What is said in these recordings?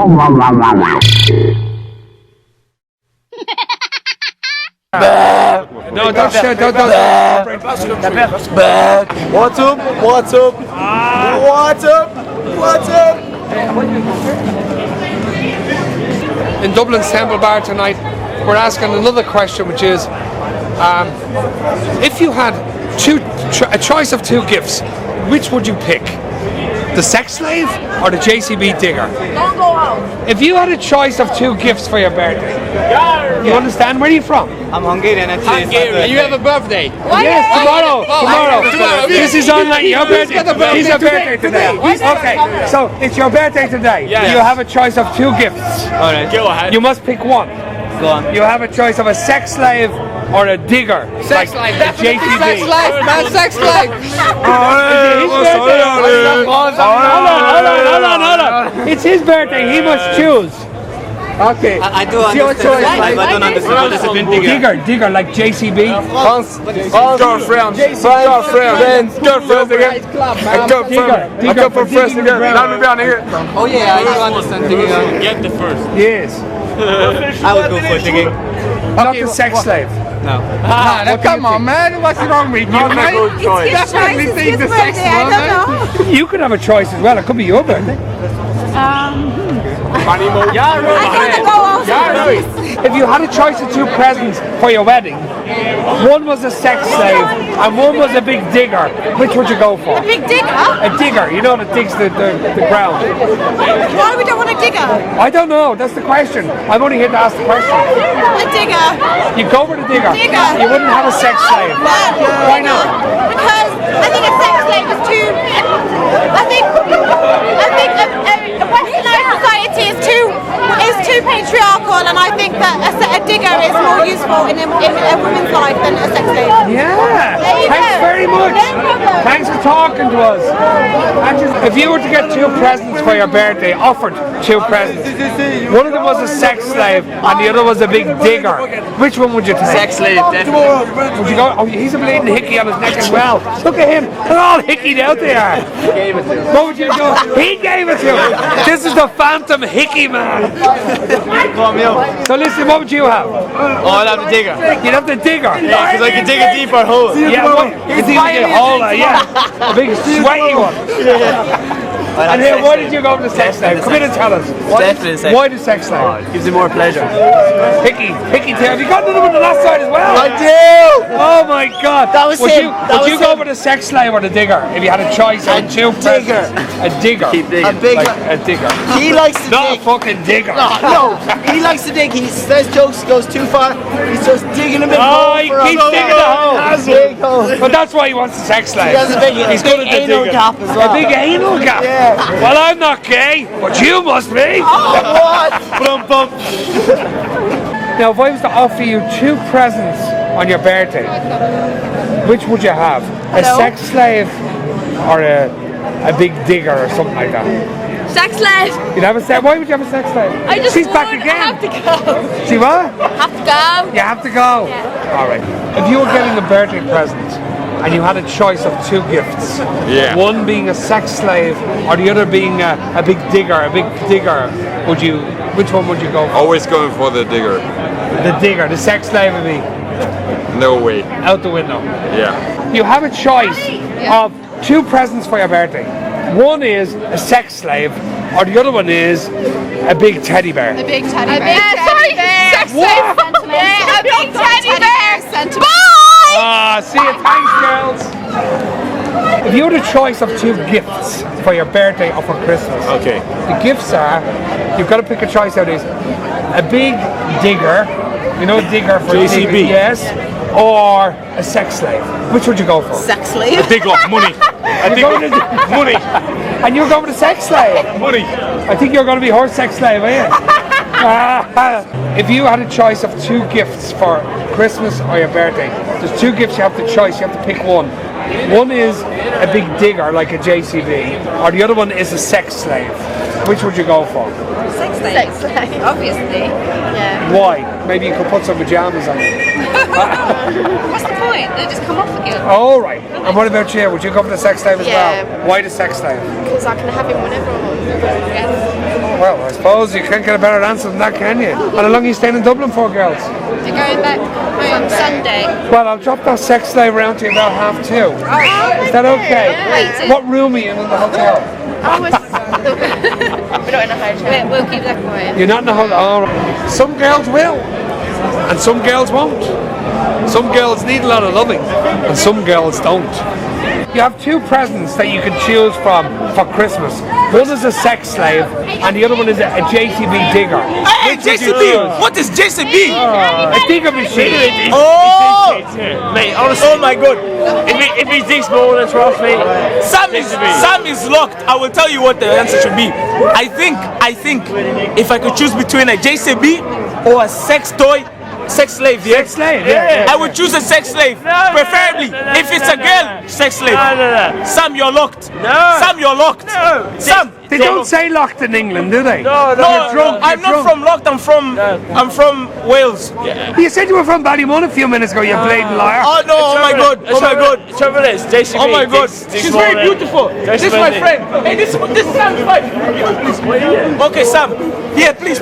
No, don't shit, don't. What's up? What's up? What's up? What's up? In Dublin's Temple Bar tonight, we're asking another question, which is, if you had a choice of two gifts, which would you pick? The sex slave or the JCB digger? Don't go out. If you had a choice of two gifts for your birthday, you understand? Where are you from? I'm Hungarian actually. Hungarian. You have a birthday? Yes, tomorrow. This is on your birthday. It's your birthday today. Okay, so it's your birthday today. You have a choice of two gifts. Alright, go ahead. You must pick one. Go on. You have a choice of a sex slave or a digger. Sex slave. JCB. Sex slave, man. Sex slave. Hold on. It's his birthday. He must choose. Okay. I do understand. I don't understand. What is a digger? Digger, like JCB. Girlfriend. I come from first again. Oh yeah, I do understand digging. Get the first. Yes. I would go for digging. Not the sex slave. No. Come on, man. What's wrong with you, man? Definitely think the sex one, man. You could have a choice as well. It could be your birthday. If you had a choice of two presents for your wedding, one was a sex slave and one was a big digger, which would you go for? A big digger? A digger, you know, that digs the ground. Why we don't want a digger? I don't know, that's the question. I'm only here to ask the question. A digger. You go for the digger. Digger. You wouldn't have a sex slave. Why not? Because I think a sex slave is too. I think a westernized society is too patriarchal, and I think that a digger is more useful in a woman's life than a sex slave. Yeah. Thanks very much. Thanks for talking to us. If you were to get two presents for your birthday, offered two presents, one of them was a sex slave and the other was a big digger, which one would you take? Sex slave, definitely. Would you go? Oh, he's a bleeding hickey on his neck as well. Look at him. They're all hickeyed out there. He gave it to him. What would you go? He gave it to him. This is the phantom hickey man. Call me up. So listen, what would you have? Oh, I'll have the digger. You'd have the digger. Yeah, because I can dig a deeper hole. Yeah, you can get a hole, yeah. A big sweaty one. And here, why did you go for the sex slave? Come in and tell us. Definitely sex. Why the sex slave? It gives you more pleasure. Hickey tail. Have you got another one on the last side as well? I do! Oh my God! That was would him. Would you go for the sex slave or the digger if you had a choice of two digger. presents? A digger. Keep digging. A digger. He likes to Not dig. a fucking digger. No, he likes to dig. He says jokes, goes too far. He's just digging a bit Oh, more. he keeps digging the hole. Big hole. But that's why he wants a sex slave. He has a big, He's big good at the anal digging. gap as well. A big anal gap. Yeah. Well, I'm not gay, but you must be. What? Now, if I was to offer you two presents on your birthday, which would you have? A sex slave or a big digger or something like that? Sex slave. You'd have a sex. Why would you have a sex slave? She's back again. I have to go. See what? Have to go. You have to go. Yeah. All right. If you were getting a birthday present and you had a choice of two gifts, one being a sex slave or the other being a big digger, which one would you go for? Always going for the digger. The digger. The sex slave would be No way. out the window. Yeah. You have a choice of two presents for your birthday. One is a sex slave, or the other one is a big teddy bear. A big teddy bear. Sex slave. A big teddy bear. Bye. Ah, see you. Thanks, girls. If you had a choice of two gifts for your birthday or for Christmas, Okay. the gifts are, you've got to pick a choice out of these. A big digger, you know, digger for JCB. digger, yes, or a sex slave. Which would you go for? Sex slave. A big lot. Money. You're going to Money. And you're going with a sex slave. Money. I think you're going to be her sex slave, are you? If you had a choice of two gifts for Christmas or your birthday, there's two gifts you have to choose. You have to pick one. One is a big digger like a JCB, or the other one is a sex slave. Which would you go for? Sex slave. Sex slave. Obviously. Yeah. Why? Maybe you could put some pajamas on you. What's the point? They just come off again. All right. And what about you? Would you go for the sex slave as Yeah. well? Why the sex slave? Because I can have him whenever I want. Well, I suppose you can't get a better answer than that, can you? And how long are you staying in Dublin for, girls? They're going back home Sunday. Well, I'll drop that sex slave around to you about 2:30. Is that okay? Wait, What room are you in the hotel? we're not in a hotel. We'll keep that quiet. You're not in the hotel. All right. Some girls will, and some girls won't. Some girls need a lot of loving, and some girls don't. You have two presents that you can choose from for Christmas. One is a sex slave, and the other one is a JCB digger. Hey, JCB! What is JCB? A digger machine. Oh! Mate, honestly, oh my god. If he digs more than 12 feet, Sam is locked. I will tell you what the answer should be. I think if I could choose between a JCB or a sex slave, yeah? Sex slave, yeah. I would choose a sex slave, preferably. If it's a girl, sex slave. No. Sam, you're locked. No. Sam, you're locked. No. Sam. They don't say locked in England, do they? No. I'm not from locked. I'm from Wales. You said you were from Ballymun a few minutes ago, you blatant liar. Oh no! Oh my god! Oh my god! The trouble is, JCB. Oh my god! digs She's more very than- beautiful. This is my friend. Hey, this is Sam's wife. Okay, Sam. Yeah, please.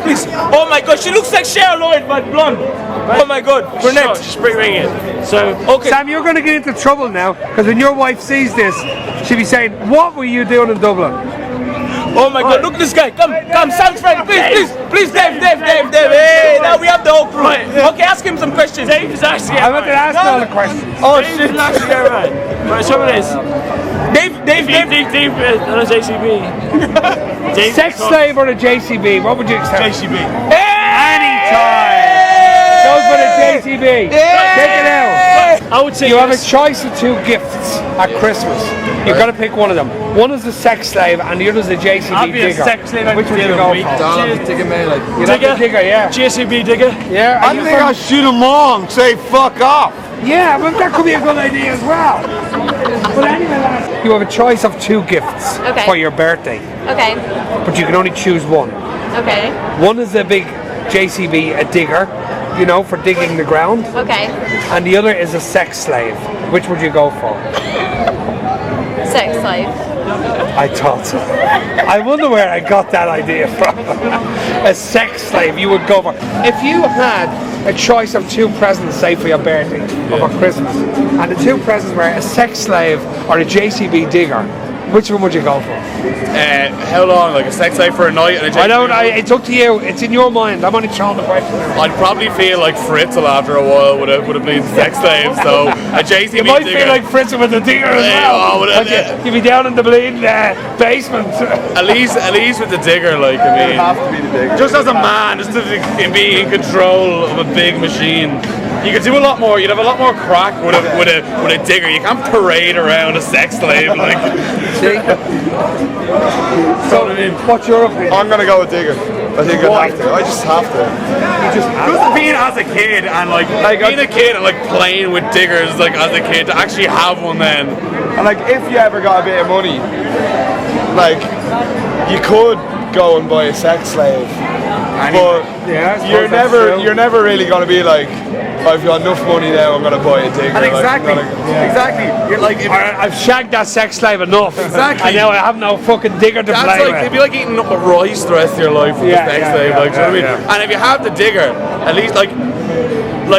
Oh my god, she looks like Cheryl Lloyd, but blonde. Oh my god, brunette. Just bring it. So, Okay. Sam, you're going to get into trouble now, because when your wife sees this, she'll be saying, what were you doing in Dublin? Oh my god, look this guy. Come, Sam's friend. Please, Dave. Hey, now we have the whole crew. Okay, ask him some questions. Dave is actually I want to ask all the questions. Oh Dave shit. is actually right. But the trouble is, Dave. Dave on a JCB. Dave Sex slave or a JCB, what would you accept? JCB. Anytime. Goes for the JCB. Take it out. I would say You have a yes. choice of two gifts at Christmas. You've got to pick one of them. One is a sex slave and the other is a JCB I'll be a digger. sex slave. Which would you go for? You'd have the digger, yeah. JCB digger. Yeah. I think I shoot them all and say fuck off. Yeah, well, that could be a good idea as well. But anyway, lads, you have a choice of two gifts Okay. for your birthday, Okay. but you can only choose one. Okay. One is a big JCB, a digger, you know, for digging the ground, Okay. and the other is a sex slave. Which would you go for? Sex slave. I thought so. I wonder where I got that idea from. A sex slave you would go for. If you had a choice of two presents, say for your birthday or for Christmas, and the two presents were a sex slave or a JCB digger, which one would you go for? How long? Like a sex slave for a night and a I don't. It's up to you. It's in your mind. I'm only throwing the question. I'd probably feel like Fritzl after a while would have been sex slave. So a JCB You might digger. feel like Fritz with the digger as Yeah, well. oh, well, Like you'd be down in the bleeding basement. At least with the digger, like I mean, have to be the digger. Just as a man, just to be in control of a big machine, you could do a lot more. You'd have a lot more crack with a digger. You can't parade around a sex slave like. So, what's your opinion? I'm gonna go with digger. I think I have to. I just have to. Just being as a kid and like being a kid and like playing with diggers like as a kid to actually have one then. And like if you ever got a bit of money, like you could go and buy a sex slave, but Yeah, I suppose you're that's never true. you're never really gonna be like, I've got enough money now, I'm gonna buy a digger. And exactly, exactly. You're like, if I've shagged that sex slave enough. Exactly. And now I have no fucking digger to that's play like, it'd be like eating up a rice the rest of your life with Yeah, the sex yeah, slave, yeah, like, do you know what I mean? yeah. And if you have the digger, at least like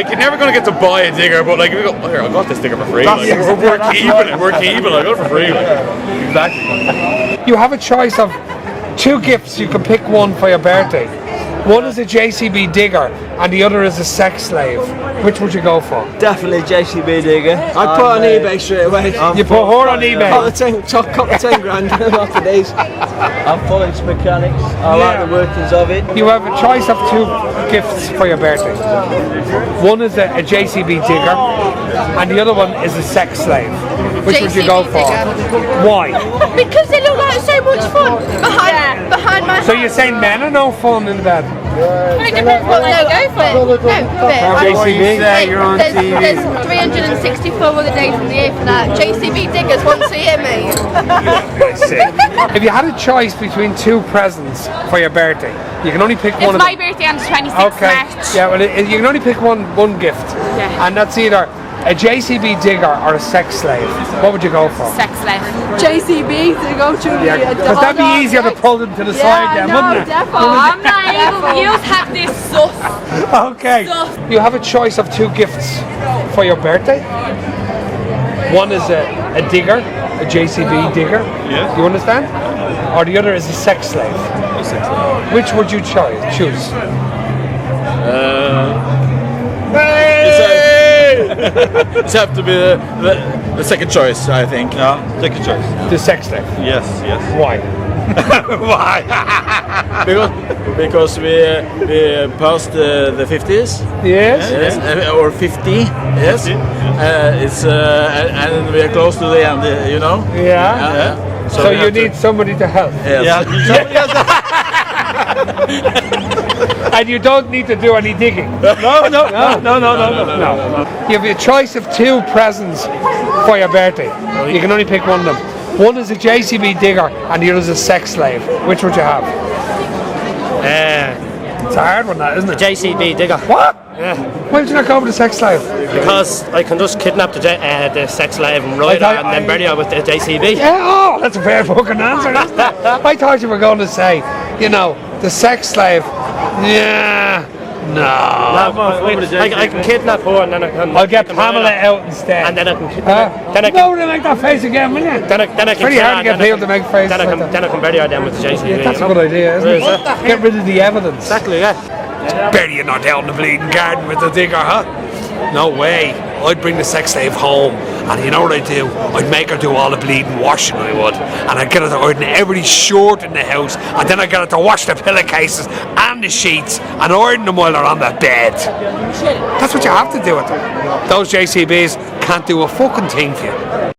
you're never gonna get to buy a digger, but like if you go, oh, here, I got this digger for free. Like, we're keeping it. We're keeping it. I got it for free. Like. Exactly. You have a choice of two gifts. You can pick one for your birthday. One is a JCB digger and the other is a sex slave. Which would you go for? definitely JCB digger. I'd put on eBay straight away. You put her on eBay. Cop the 10 grand after these. I'm full into mechanics. I like the workings of it. You have a choice of two gifts for your birthday. One is a JCB digger and the other one is a sex slave. Which would you go JCB for? digger. Why? Because they look like so much fun behind my So you're saying men are no fun in bed? It depends what they go for. JCB? There's 364 other days in the year for that. JCB diggers once a year, mate. If you had a choice between two presents for your birthday, you can only pick one It's of my them. birthday on the 26th Okay. March. Yeah, well, you can only pick one gift, Yeah. and that's either A JCB digger or a sex slave? What would you go for? Sex slave. JCB to go to Yeah, because that'd be easier to pull them to the side then, wouldn't it? Definitely. I'm not even. You have this sus. Okay. You have a choice of 2 gifts for your birthday. One is a digger, a JCB digger. Yeah. You understand? Or the other is a sex slave. Which would you choose? It's have to be the second choice, I think. Yeah, second choice. The sex slave. Yes, yes. Why? Why? because we passed the 50s. Yes. Yes, or 50. Yes. It's and we are close to the end. You know. Yeah. So we you have to- need somebody to help. Yes. And you don't need to do any digging. No. You have a choice of 2 presents for your birthday. You can only pick one of them. One is a JCB digger and the other is a sex slave. Which would you have? It's a hard one, that, isn't it? JCB digger. What? Why would you not go with the sex slave? Because I can just kidnap the sex slave and ride her and then bury her with the JCB. Yeah, oh, that's a fair fucking answer, isn't it? I thought you were going to say, you know, the sex slave. Yeah, no. I can kidnap her and then I can. I'll get Pamela out instead. And then I can. Then I can. No, make that face again, will you? Then I can. Pretty hard to get people to make faces. Then I can bury her then with the JCB. Yeah, that's a good idea, isn't it? Get rid of the evidence. Exactly, yeah. Burying her down the bleeding garden with the digger, huh? No way. I'd bring the sex slave home, and you know what I'd do? I'd make her do all the bleeding washing, I would. And I'd get her to iron every shirt in the house, and then I'd get her to wash the pillowcases and the sheets, and iron them while they're on the bed. That's what you have to do with them. Those JCBs can't do a fucking thing for you.